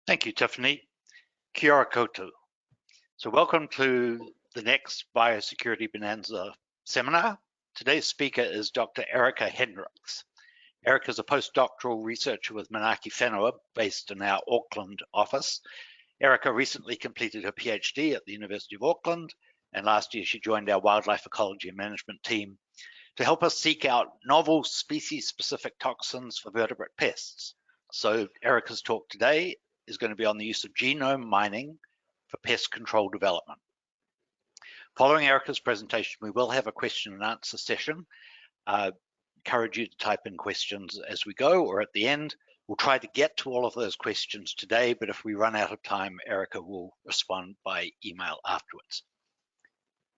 Thank you, Tiffany. Kia ora koutou. So welcome to the next Biosecurity Bonanza seminar. Today's speaker is Dr. Erika Hendrikse. Erika is a postdoctoral researcher with Manaaki Whenua based in our Auckland office. Erika recently completed her PhD at the University of Auckland, and last year she joined our wildlife ecology and management team to help us seek out novel species-specific toxins for vertebrate pests. So Erika's talk today is going to be on the use of genome mining for pest control development. Following Erika's presentation, we will have a question and answer session. Encourage you to type in questions as we go or at the end. We'll try to get to all of those questions today, but if we run out of time, Erika will respond by email afterwards.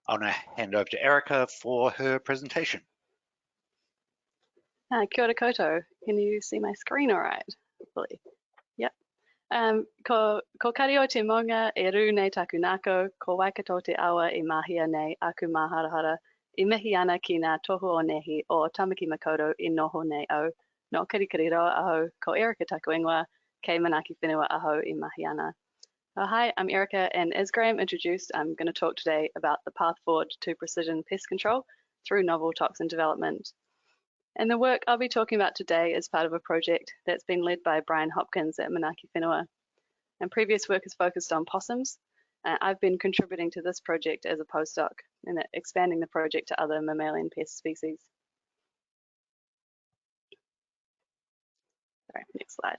I'll now hand over to Erika for her presentation. Kia ora koutou. Can you see my screen all right? Hopefully. Yep. Ko kari o te maunga e rū nei taku nāko, ko waikato te awa I mahia nei aku maharahara I mihi ana ki ngā tohu o nehi o Tamaki Makaurau I noho nei au no kirikiriroa aho ko Erika taku ingoa kei Manaaki Whenua aho I mahi ana. Hi, I'm Erika, and as Graham introduced, I'm going to talk today about the path forward to precision pest control through novel toxin development. And the work I'll be talking about today is part of a project that's been led by Brian Hopkins at Manaaki Whenua. And previous work has focused on possums. I've been contributing to this project as a postdoc and expanding the project to other mammalian pest species. Sorry, next slide.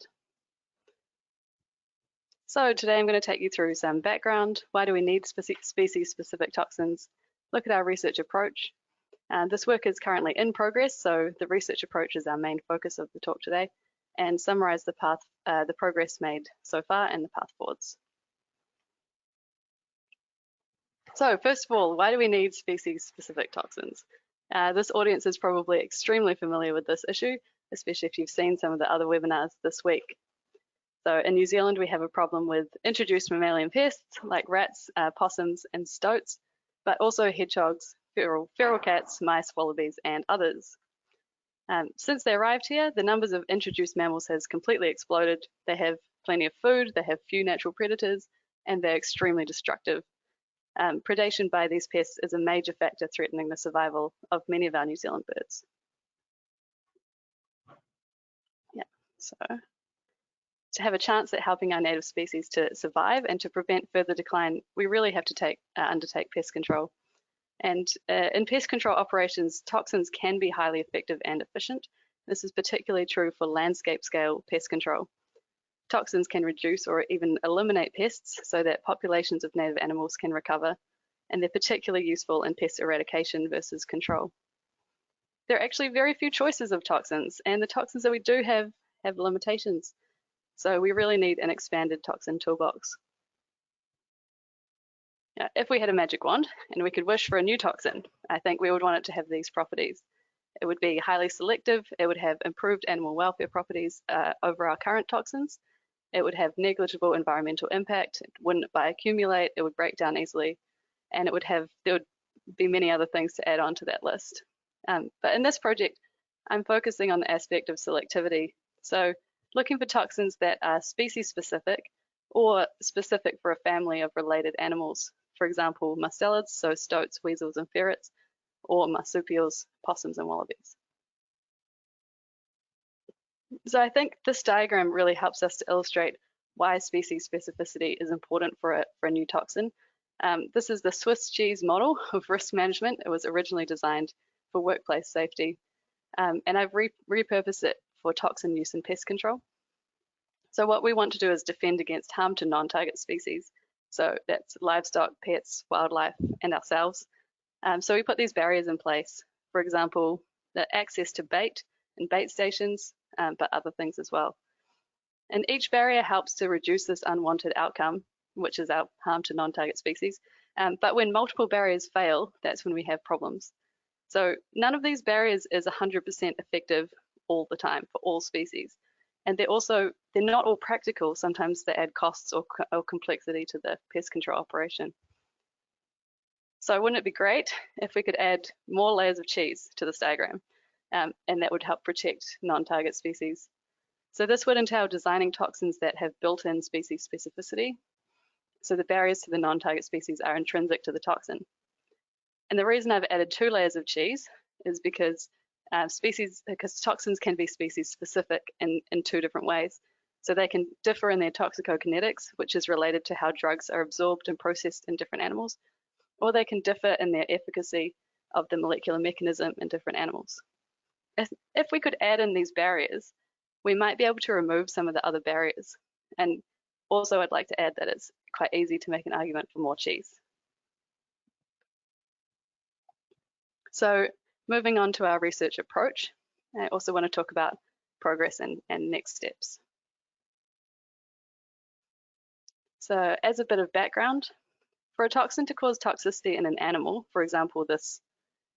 So today I'm going to take you through some background. Why do we need species-specific toxins? Look at our research approach. This work is currently in progress, so the research approach is our main focus of the talk today, and summarize the progress made so far and the path forwards. So first of all, why do we need species-specific toxins? This audience is probably extremely familiar with this issue, especially if you've seen some of the other webinars this week. So in New Zealand, we have a problem with introduced mammalian pests like rats, possums, and stoats, but also hedgehogs, feral cats, mice, wallabies, and others. Since they arrived here, the numbers of introduced mammals has completely exploded. They have plenty of food, they have few natural predators, and they're extremely destructive. Predation by these pests is a major factor threatening the survival of many of our New Zealand birds. Yeah, so to have a chance at helping our native species to survive and to prevent further decline, we really have to undertake pest control. And in pest control operations, toxins can be highly effective and efficient. This is particularly true for landscape scale pest control. Toxins can reduce or even eliminate pests so that populations of native animals can recover, and they're particularly useful in pest eradication versus control. There are actually very few choices of toxins, and the toxins that we do have limitations. So we really need an expanded toxin toolbox. If we had a magic wand and we could wish for a new toxin, I think we would want it to have these properties. It would be highly selective, it would have improved animal welfare properties over our current toxins, it would have negligible environmental impact, it wouldn't bioaccumulate, it would break down easily, and there would be many other things to add on to that list. But in this project, I'm focusing on the aspect of selectivity. So looking for toxins that are species specific or specific for a family of related animals. For example, mustelids, so stoats, weasels, and ferrets, or marsupials, possums, and wallabies. So I think this diagram really helps us to illustrate why species specificity is important for a new toxin. This is the Swiss cheese model of risk management. It was originally designed for workplace safety, and I've repurposed it for toxin use in pest control. So what we want to do is defend against harm to non-target species. So that's livestock, pets, wildlife, and ourselves. So we put these barriers in place. For example, the access to bait and bait stations, but other things as well. And each barrier helps to reduce this unwanted outcome, which is our harm to non-target species. But when multiple barriers fail, that's when we have problems. So none of these barriers is 100% effective all the time for all species. And they're not all practical. Sometimes they add costs or complexity to the pest control operation. So wouldn't it be great if we could add more layers of cheese to this diagram, and that would help protect non-target species? So this would entail designing toxins that have built-in species specificity. So the barriers to the non-target species are intrinsic to the toxin. And the reason I've added 2 layers of cheese is because toxins can be species specific in 2 different ways. So they can differ in their toxicokinetics, which is related to how drugs are absorbed and processed in different animals, or they can differ in their efficacy of the molecular mechanism in different animals. If we could add in these barriers, we might be able to remove some of the other barriers. And also I'd like to add that it's quite easy to make an argument for more cheese. So moving on to our research approach, I also want to talk about progress and next steps. So as a bit of background, for a toxin to cause toxicity in an animal, for example, this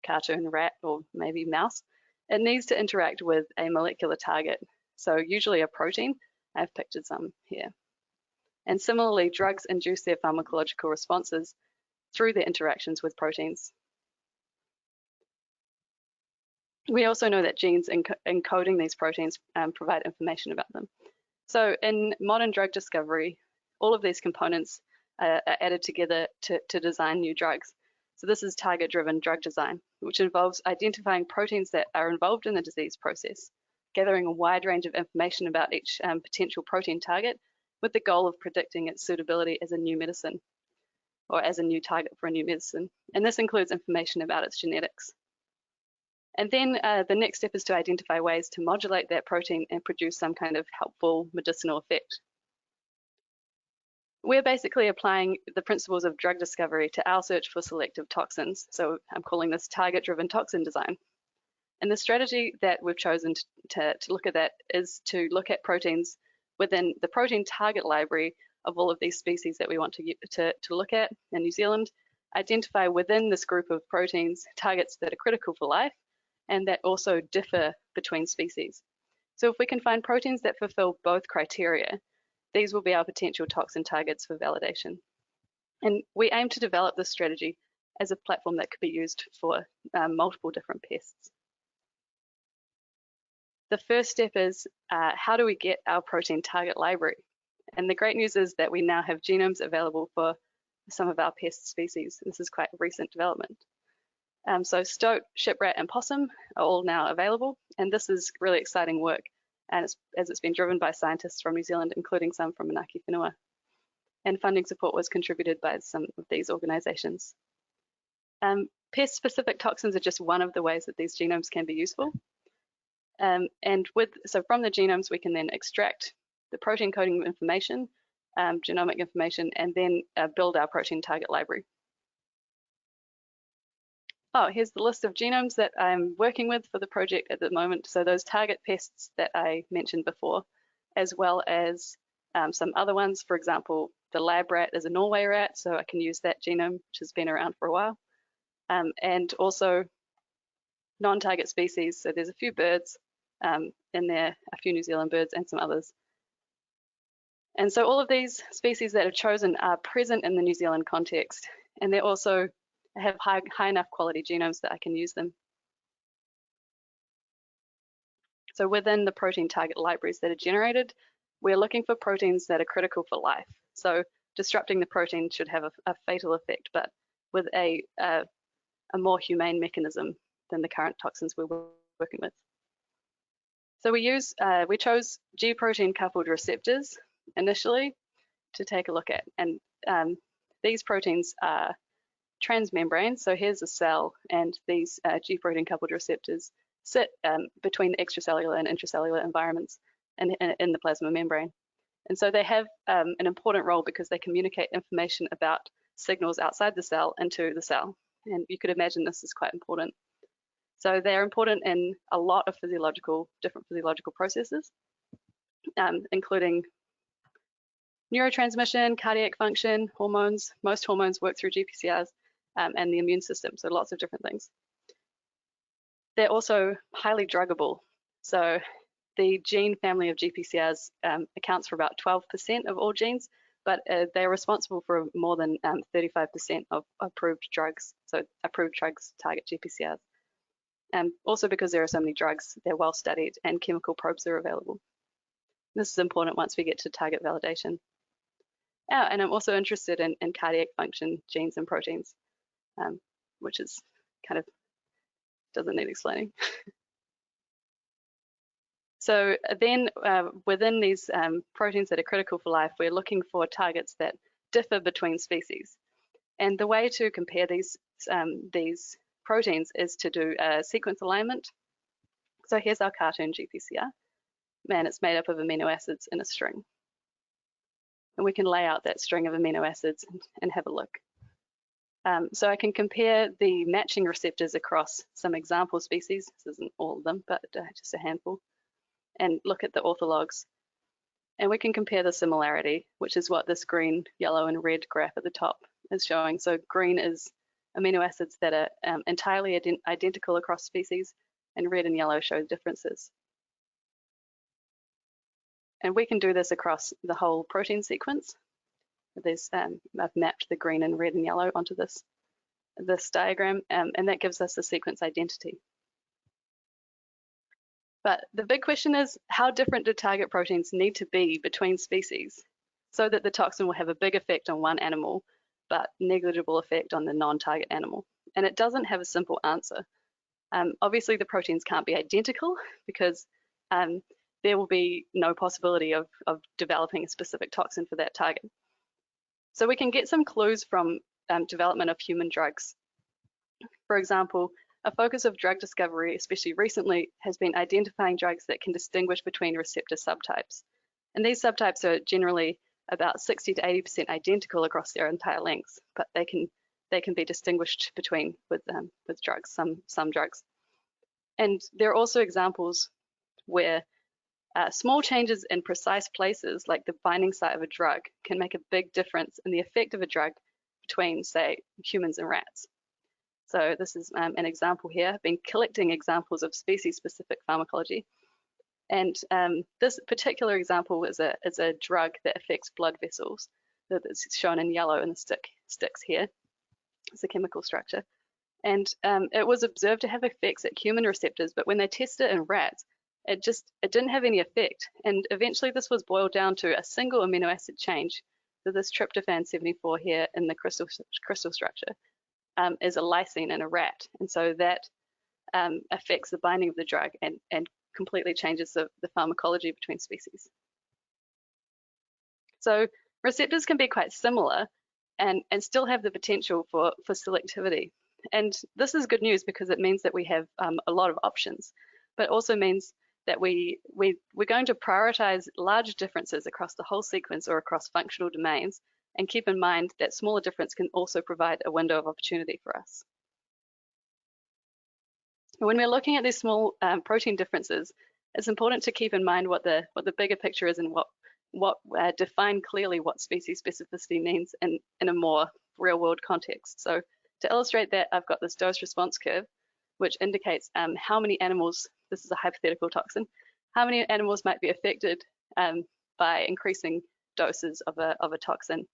cartoon rat or maybe mouse, it needs to interact with a molecular target. So usually a protein. I've pictured some here. And similarly, drugs induce their pharmacological responses through their interactions with proteins. We also know that genes encoding these proteins provide information about them. So in modern drug discovery, all of these components are added together to design new drugs. So this is target-driven drug design, which involves identifying proteins that are involved in the disease process, gathering a wide range of information about each potential protein target with the goal of predicting its suitability as a new medicine or as a new target for a new medicine. And this includes information about its genetics. And then the next step is to identify ways to modulate that protein and produce some kind of helpful medicinal effect. We're basically applying the principles of drug discovery to our search for selective toxins. So I'm calling this target-driven toxin design. And the strategy that we've chosen to look at that is to look at proteins within the protein target library of all of these species that we want to look at in New Zealand, identify within this group of proteins targets that are critical for life and that also differ between species. So if we can find proteins that fulfill both criteria, these will be our potential toxin targets for validation. And we aim to develop this strategy as a platform that could be used for multiple different pests. The first step is how do we get our protein target library? And the great news is that we now have genomes available for some of our pest species. This is quite a recent development. So stoat, shiprat, and possum are all now available, and this is really exciting work, and it's been driven by scientists from New Zealand, including some from Manaaki Whenua. And funding support was contributed by some of these organizations. Pest-specific toxins are just one of the ways that these genomes can be useful. So from the genomes, we can then extract the protein coding information, genomic information, and then build our protein target library. Oh, here's the list of genomes that I'm working with for the project at the moment. So those target pests that I mentioned before, as well as some other ones. For example, the lab rat is a Norway rat, so I can use that genome, which has been around for a while. And also non-target species. So there's a few birds in there, a few New Zealand birds and some others. And so all of these species that are chosen are present in the New Zealand context, and they also have high enough quality genomes that I can use them. So within the protein target libraries that are generated, we're looking for proteins that are critical for life. So disrupting the protein should have a fatal effect, but with a more humane mechanism than the current toxins we're working with. So we chose G protein coupled receptors initially to take a look at, and these proteins are transmembrane. So here's a cell, and these G protein coupled receptors sit between the extracellular and intracellular environments and in the plasma membrane. And so they have an important role because they communicate information about signals outside the cell into the cell. And you could imagine this is quite important. So they're important in a lot of different physiological processes, including neurotransmission, cardiac function, hormones. Most hormones work through GPCRs, and the immune system, so lots of different things. They're also highly druggable. So the gene family of GPCRs accounts for about 12% of all genes, but they're responsible for more than 35% of approved drugs. So approved drugs target GPCRs. Also because there are so many drugs, they're well studied and chemical probes are available. This is important once we get to target validation. And I'm also interested in cardiac function genes and proteins, which is kind of doesn't need explaining. So then within these proteins that are critical for life, we're looking for targets that differ between species. And the way to compare these proteins is to do a sequence alignment. So here's our cartoon GPCR. Man, it's made up of amino acids in a string. And we can lay out that string of amino acids and have a look. So I can compare the matching receptors across some example species. This isn't all of them, but just a handful. And look at the orthologs. And we can compare the similarity, which is what this green, yellow, and red graph at the top is showing. So green is amino acids that are entirely identical across species, and red and yellow show differences. And we can do this across the whole protein sequence. I've mapped the green and red and yellow onto this diagram, and that gives us the sequence identity. But the big question is, how different do target proteins need to be between species so that the toxin will have a big effect on one animal, but negligible effect on the non-target animal? And it doesn't have a simple answer. Obviously, the proteins can't be identical because there will be no possibility of developing a specific toxin for that target. So we can get some clues from development of human drugs. For example, a focus of drug discovery, especially recently, has been identifying drugs that can distinguish between receptor subtypes. And these subtypes are generally about 60 to 80% identical across their entire lengths, but they can be distinguished between with drugs, some drugs. And there are also examples where small changes in precise places, like the binding site of a drug, can make a big difference in the effect of a drug between, say, humans and rats. So this is an example here. I've been collecting examples of species-specific pharmacology. And this particular example is a drug that affects blood vessels. That's shown in yellow in the sticks here. It's a chemical structure. And it was observed to have effects at human receptors, but when they tested it in rats, it didn't have any effect. And eventually this was boiled down to a single amino acid change. So this tryptophan 74 here in the crystal structure is a lysine in a rat. And so that affects the binding of the drug and completely changes the pharmacology between species. So receptors can be quite similar and still have the potential for selectivity. And this is good news because it means that we have a lot of options, but also means that we're going to prioritize large differences across the whole sequence or across functional domains, and keep in mind that smaller difference can also provide a window of opportunity for us. When we're looking at these small protein differences, it's important to keep in mind what the bigger picture is and what define clearly what species specificity means in a more real-world context. So to illustrate that, I've got this dose response curve, which indicates how many animals, this is a hypothetical toxin, how many animals might be affected by increasing doses of a toxin.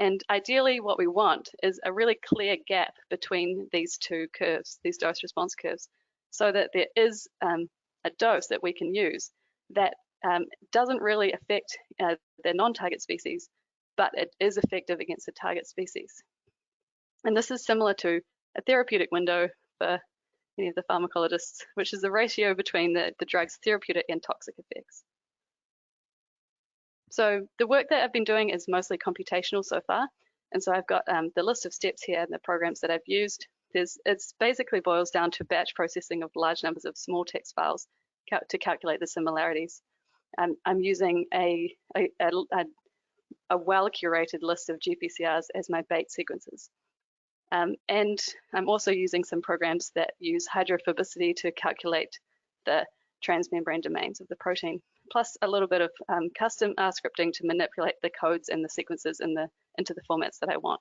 And ideally what we want is a really clear gap between these two curves, these dose response curves, so that there is a dose that we can use that doesn't really affect the non-target species, but it is effective against the target species. And this is similar to a therapeutic window for any of the pharmacologists, which is the ratio between the drug's therapeutic and toxic effects. So the work that I've been doing is mostly computational so far. And so I've got the list of steps here and the programs that I've used. It basically boils down to batch processing of large numbers of small text files to calculate the similarities. I'm using a well-curated list of GPCRs as my bait sequences. And I'm also using some programs that use hydrophobicity to calculate the transmembrane domains of the protein, plus a little bit of custom R scripting to manipulate the codes and the sequences into the formats that I want.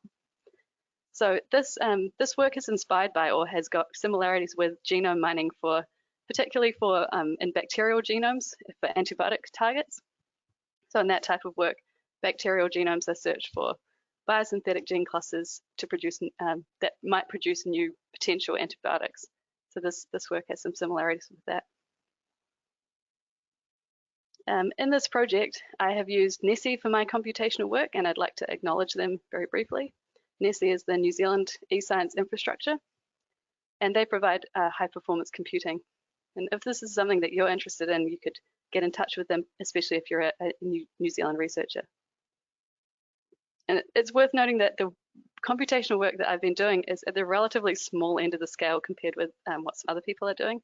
So this work is inspired by or has got similarities with genome mining particularly in bacterial genomes for antibiotic targets. So in that type of work, bacterial genomes are searched for biosynthetic gene clusters to produce that might produce new potential antibiotics. So this work has some similarities with that. In this project, I have used NESI for my computational work, and I'd like to acknowledge them very briefly. NESI is the New Zealand eScience infrastructure, and they provide high-performance computing. And if this is something that you're interested in, you could get in touch with them, especially if you're a New Zealand researcher. And it's worth noting that the computational work that I've been doing is at the relatively small end of the scale compared with what some other people are doing.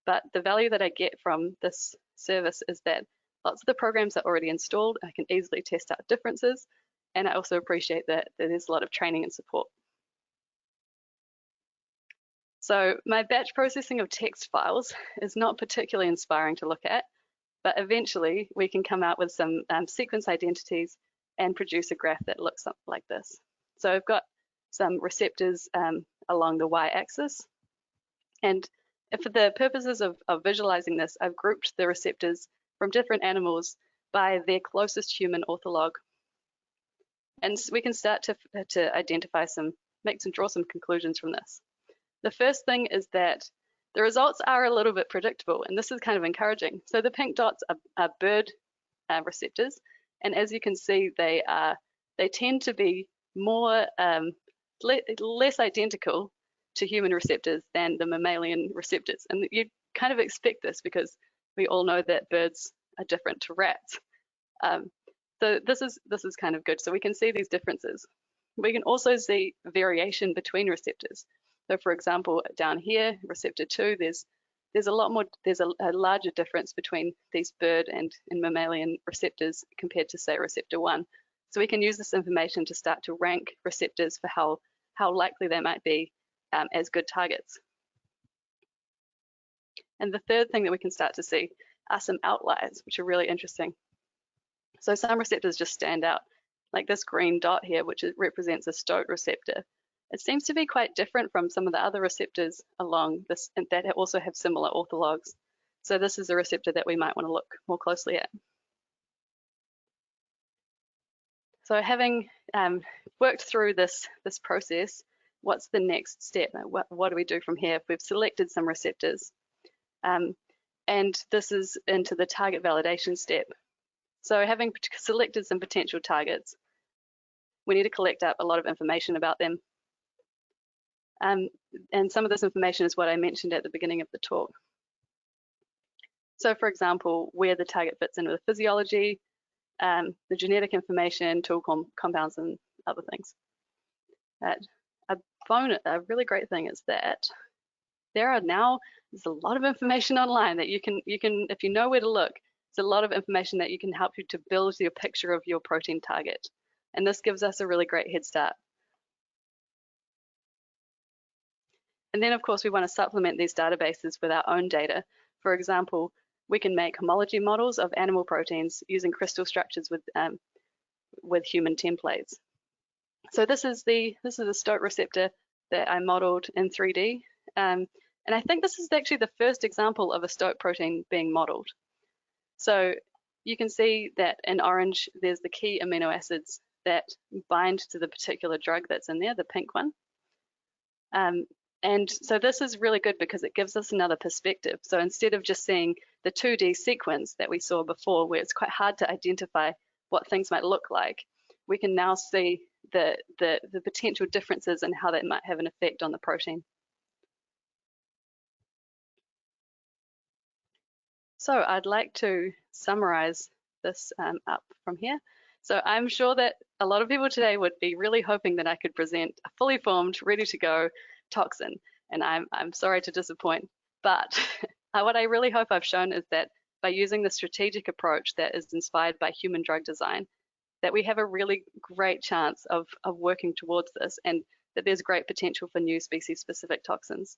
But the value that I get from this service is that lots of the programs are already installed. I can easily test out differences. And I also appreciate that there's a lot of training and support. So my batch processing of text files is not particularly inspiring to look at, but eventually we can come out with some sequence identities and produce a graph that looks something like this. So I've got some receptors along the y-axis, and for the purposes of visualizing this, I've grouped the receptors from different animals by their closest human ortholog. And so we can start to identify draw some conclusions from this. The first thing is that the results are a little bit predictable, and this is kind of encouraging. So the pink dots are bird receptors, and as you can see, they tend to be more less identical to human receptors than the mammalian receptors. And you kind of expect this because we all know that birds are different to rats. So this is kind of good. So we can see these differences. We can also see variation between receptors. So for example, down here, receptor 2, there's a larger difference between these bird and mammalian receptors compared to, say, receptor 1. So we can use this information to start to rank receptors for how likely they might be as good targets. And the third thing that we can start to see are some outliers, which are really interesting. So some receptors just stand out, like this green dot here, which represents a stoat receptor. It seems to be quite different from some of the other receptors along this, and that also have similar orthologs. So this is a receptor that we might want to look more closely at. So having worked through this process, what's the next step? What do we do from here? We've selected some receptors, and this is into the target validation step. So having selected some potential targets, we need to collect up a lot of information about them. And some of this information is what I mentioned at the beginning of the talk. So for example, where the target fits in with physiology, the genetic information, tool compounds, and other things. A really great thing is that there's a lot of information online that you can, if you know where to look, there's a lot of information that you can help you to build your picture of your protein target. And this gives us a really great head start. And then, of course, we want to supplement these databases with our own data. For example, we can make homology models of animal proteins using crystal structures with human templates. So this is a stoat receptor that I modeled in 3D. And I think this is actually the first example of a stoat protein being modeled. So you can see that in orange, there's the key amino acids that bind to the particular drug that's in there, the pink one. And so this is really good because it gives us another perspective. So instead of just seeing the 2D sequence that we saw before, where it's quite hard to identify what things might look like, we can now see the potential differences and how that might have an effect on the protein. So I'd like to summarize this up from here. So I'm sure that a lot of people today would be really hoping that I could present a fully formed, ready to go toxin, and I'm sorry to disappoint, but what I really hope I've shown is that by using the strategic approach that is inspired by human drug design, that we have a really great chance of working towards this, and that there's great potential for new species-specific toxins.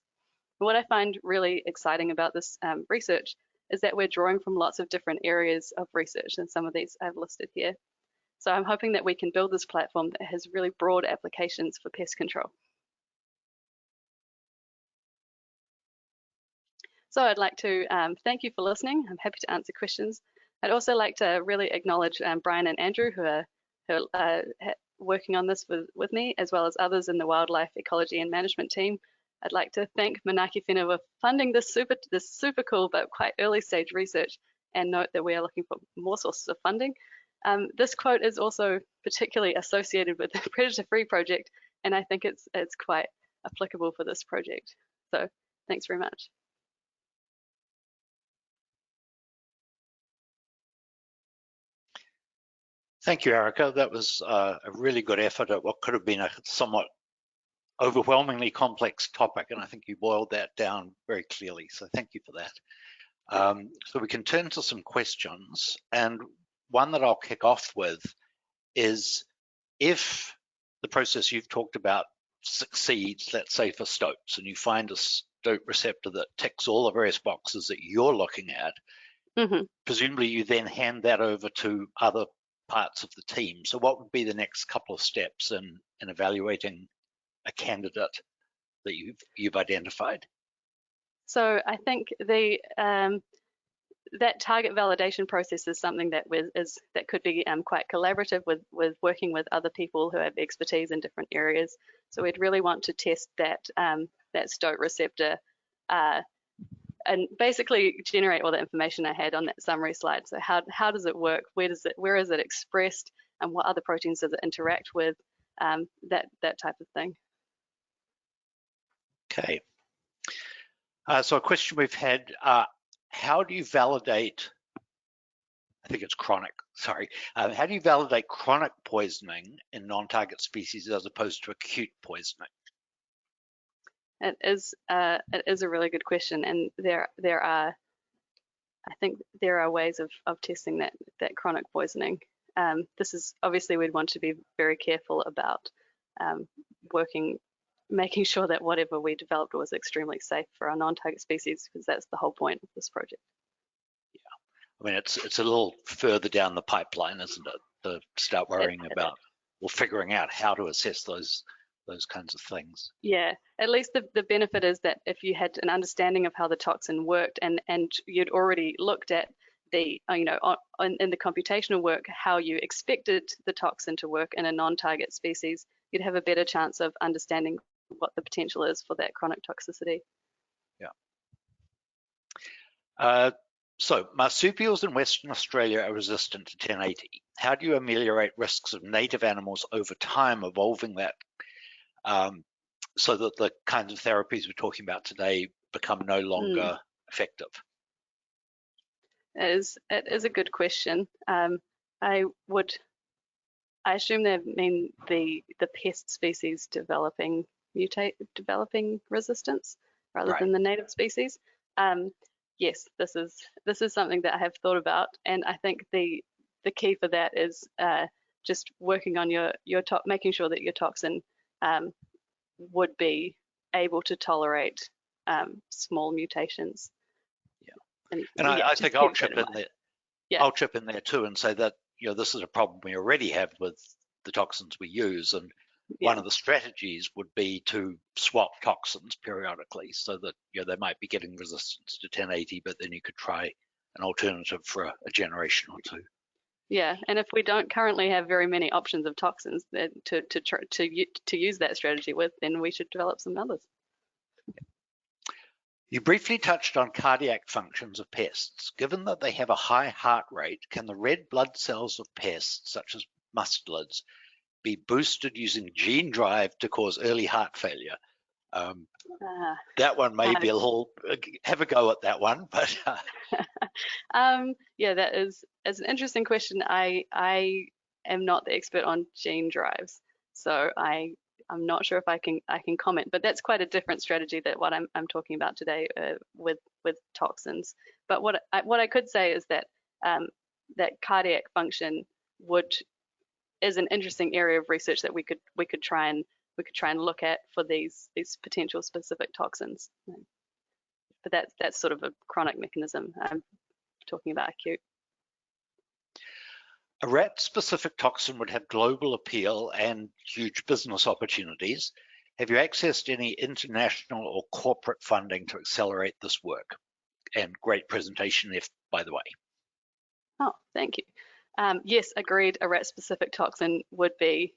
And what I find really exciting about this research is that we're drawing from lots of different areas of research, and some of these I've listed here. So I'm hoping that we can build this platform that has really broad applications for pest control. So I'd like to thank you for listening. I'm happy to answer questions. I'd also like to really acknowledge Brian and Andrew, who are working on this with me, as well as others in the wildlife ecology and management team. I'd like to thank Manaaki Whenua for funding this super cool but quite early stage research, and note that we are looking for more sources of funding. This quote is also particularly associated with the Predator-Free project, and I think it's quite applicable for this project. So thanks very much. Thank you, Erica. That was a really good effort at what could have been a somewhat overwhelmingly complex topic, and I think you boiled that down very clearly, so thank you for that. So we can turn to some questions, and one that I'll kick off with is, if the process you've talked about succeeds, let's say for stoats, and you find a stoat receptor that ticks all the various boxes that you're looking at, presumably you then hand that over to other parts of the team. So what would be the next couple of steps in evaluating a candidate that you've identified? So I think the that target validation process is something that could be quite collaborative with working with other people who have expertise in different areas. So we'd really want to test that that stoat receptor and basically generate all the information I had on that summary slide. So how does it work? Where is it expressed? And what other proteins does it interact with? That type of thing. Okay. So a question we've had, how do you validate, I think it's chronic, sorry. How do you validate chronic poisoning in non-target species as opposed to acute poisoning? It is a really good question, and I think there are ways of testing that chronic poisoning. This is obviously, we'd want to be very careful about making sure that whatever we developed was extremely safe for our non-target species, because that's the whole point of this project. Yeah, I mean, it's a little further down the pipeline, isn't it? To start worrying about or figuring out how to assess those kinds of things. Yeah, at least the benefit is that if you had an understanding of how the toxin worked and you'd already looked at the in the computational work how you expected the toxin to work in a non-target species, you'd have a better chance of understanding what the potential is for that chronic toxicity. Yeah. So marsupials in Western Australia are resistant to 1080. How do you ameliorate risks of native animals over time evolving that so that the kinds of therapies we're talking about today become no longer effective? It is a good question. I assume they mean the pest species developing resistance rather than the native species. Yes, this is something that I have thought about, and I think the key for that is just working on making sure that your toxin would be able to tolerate small mutations. Yeah, and I think I'll chip in there. Yeah. I'll chip in there too and say that this is a problem we already have with the toxins we use, and one of the strategies would be to swap toxins periodically, so that they might be getting resistance to 1080, but then you could try an alternative for a generation or two. Yeah, and if we don't currently have very many options of toxins to use that strategy with, then we should develop some others. You briefly touched on cardiac functions of pests. Given that they have a high heart rate, can the red blood cells of pests, such as mustelids, be boosted using gene drive to cause early heart failure? That one may be a little, have a go at that one, but. Yeah, that is an interesting question. I am not the expert on gene drives, so I'm not sure if I can comment, but that's quite a different strategy than what I'm talking about today with toxins. But what I could say is that that cardiac function is an interesting area of research that we could try and look at for these potential specific toxins. But that's sort of a chronic mechanism. I'm talking about acute. A rat-specific toxin would have global appeal and huge business opportunities. Have you accessed any international or corporate funding to accelerate this work? And great presentation, by the way. Oh, thank you. Yes, agreed. A rat-specific toxin would be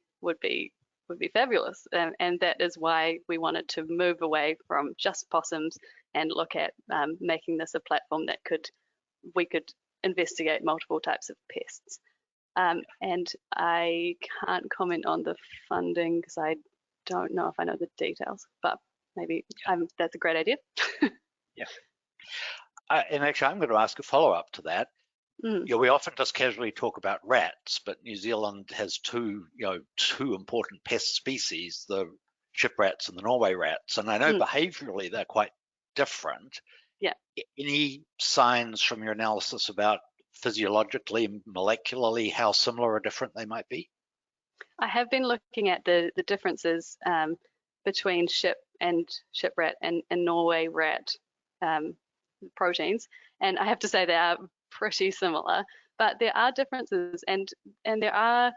fabulous, and that is why we wanted to move away from just possums and look at making this a platform that we could investigate multiple types of pests. And I can't comment on the funding because I don't know if I know the details, but maybe that's a great idea. Yeah. And actually, I'm going to ask a follow-up to that. We often just casually talk about rats, but New Zealand has two important pest species, the ship rats and the Norway rats. And I know behaviorally they're quite different. Yeah. Any signs from your analysis about physiologically, molecularly, how similar or different they might be? I have been looking at the differences between ship rat and Norway rat proteins, and I have to say they are pretty similar, but there are differences, and there are,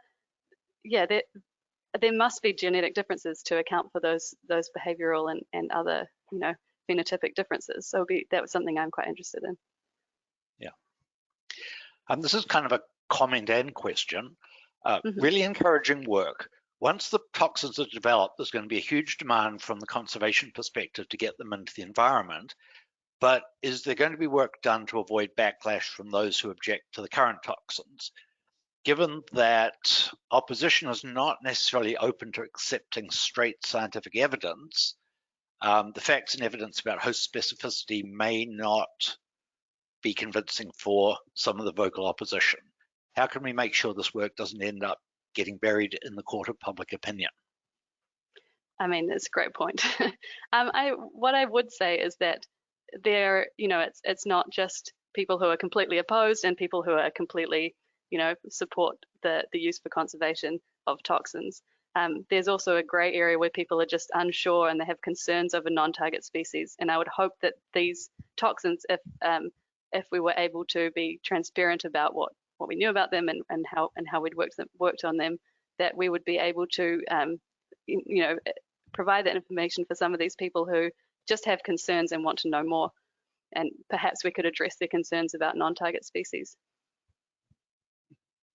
there must be genetic differences to account for those behavioral and other phenotypic differences. So that was something I'm quite interested in. Yeah. This is kind of a comment and question. Really encouraging work. Once the toxins are developed, there's going to be a huge demand from the conservation perspective to get them into the environment. But is there going to be work done to avoid backlash from those who object to the current toxins? Given that opposition is not necessarily open to accepting straight scientific evidence, the facts and evidence about host specificity may not be convincing for some of the vocal opposition. How can we make sure this work doesn't end up getting buried in the court of public opinion? I mean, that's a great point. What I would say is that it's not just people who are completely opposed and people who are completely, support the use for conservation of toxins. There's also a gray area where people are just unsure and they have concerns over non-target species. And I would hope that these toxins, if we were able to be transparent about what we knew about them and how we'd worked on them, that we would be able to, provide that information for some of these people who just have concerns and want to know more. And perhaps we could address their concerns about non-target species.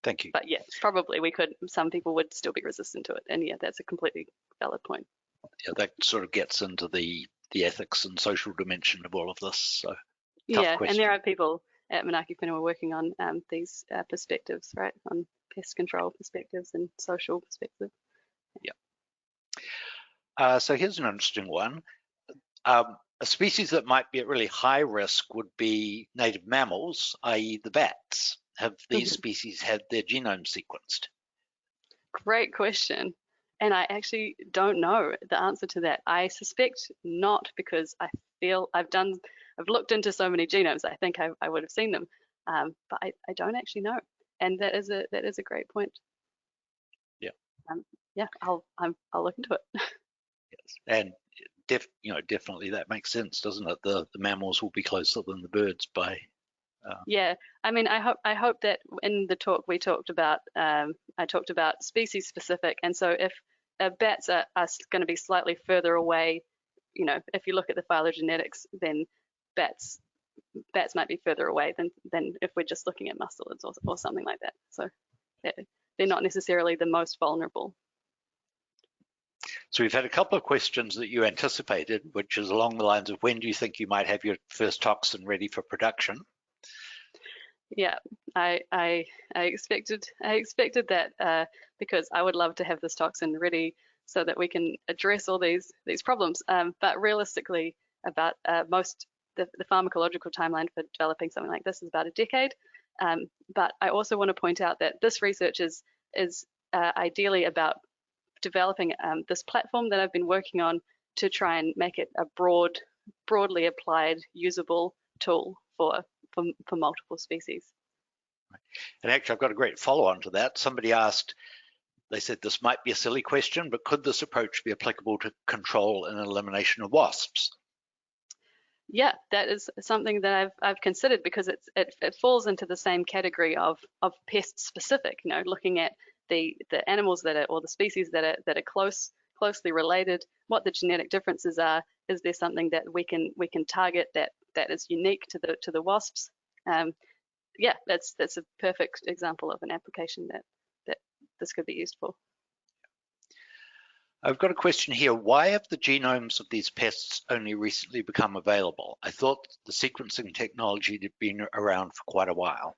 Thank you. But yeah, probably we could. Some people would still be resistant to it, and yeah, that's a completely valid point. Yeah, that sort of gets into the ethics and social dimension of all of this. So yeah, question. And there are people at Manaaki Whenua working on these perspectives, right, on pest control perspectives and social perspectives. Yeah. So here's an interesting one. A species that might be at really high risk would be native mammals, i.e. the bats. Have these species had their genome sequenced? Great question. And I actually don't know the answer to that. I suspect not, because I feel I've looked into so many genomes. I think I would have seen them, but I don't actually know. And that is a great point. Yeah. Yeah, I'll look into it. Yes, and definitely that makes sense, doesn't it? The mammals will be closer than the birds by. Yeah, I mean, I hope that in the talk we talked about, I talked about species specific, and so if bats are going to be slightly further away, if you look at the phylogenetics, then bats might be further away than if we're just looking at mustelids or something like that. So they're not necessarily the most vulnerable. So we've had a couple of questions that you anticipated, which is along the lines of when do you think you might have your first toxin ready for production? Yeah, I expected that because I would love to have this toxin ready so that we can address all these problems. But realistically, about the pharmacological timeline for developing something like this is about a decade. But I also want to point out that this research is ideally about developing this platform that I've been working on to try and make it a broadly applied, usable tool for multiple species. And actually, I've got a great follow-on to that. Somebody asked, they said this might be a silly question, but could this approach be applicable to control and elimination of wasps? Yeah, that is something that I've considered, because it falls into the same category of pest specific. Looking at the animals that are, or the species that are closely related, what the genetic differences are. Is there something that we can target that is unique to the wasps? Yeah, that's a perfect example of an application that this could be used for. I've got a question here. Why have the genomes of these pests only recently become available? I thought the sequencing technology had been around for quite a while.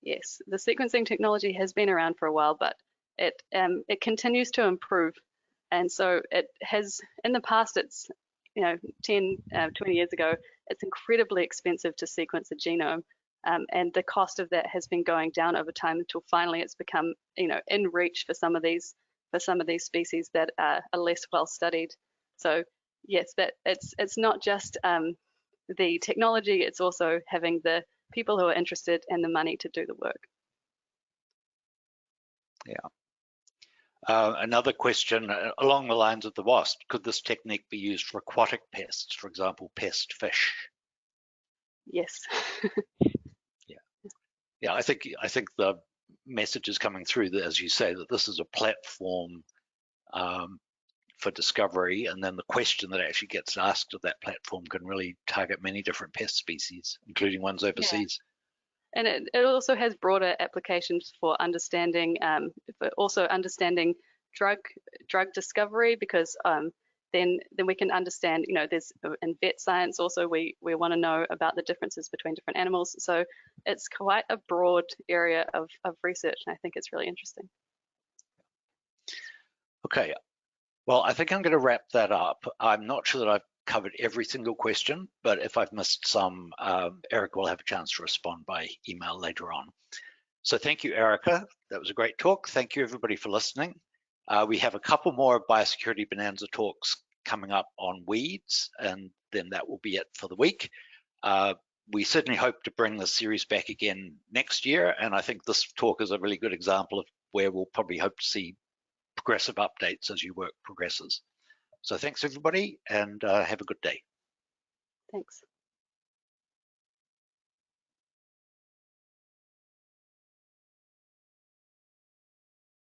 Yes, the sequencing technology has been around for a while, but it continues to improve. And so it has, in the past, it's, 10, 20 years ago, it's incredibly expensive to sequence a genome. And the cost of that has been going down over time until finally it's become, in reach for some of these species that are less well studied. So yes, that it's not just the technology, it's also having the people who are interested and the money to do the work. Yeah. Another question along the lines of the wasp: could this technique be used for aquatic pests, for example, pest fish? Yes. Yeah, I think the message is coming through that, as you say, that this is a platform for discovery, and then the question that actually gets asked of that platform can really target many different pest species, including ones overseas. Yeah. And it also has broader applications for understanding, drug discovery, because then we can understand, there's in vet science also we want to know about the differences between different animals. So it's quite a broad area of research, and I think it's really interesting. Okay, well, I think I'm going to wrap that up. I'm not sure that I've covered every single question, but if I've missed some, Erica will have a chance to respond by email later on. So thank you, Erica. That was a great talk. Thank you, everybody, for listening. We have a couple more Biosecurity Bonanza talks coming up on weeds, and then that will be it for the week. We certainly hope to bring the series back again next year, and I think this talk is a really good example of where we'll probably hope to see progressive updates as your work progresses. So thanks, everybody, and have a good day. Thanks.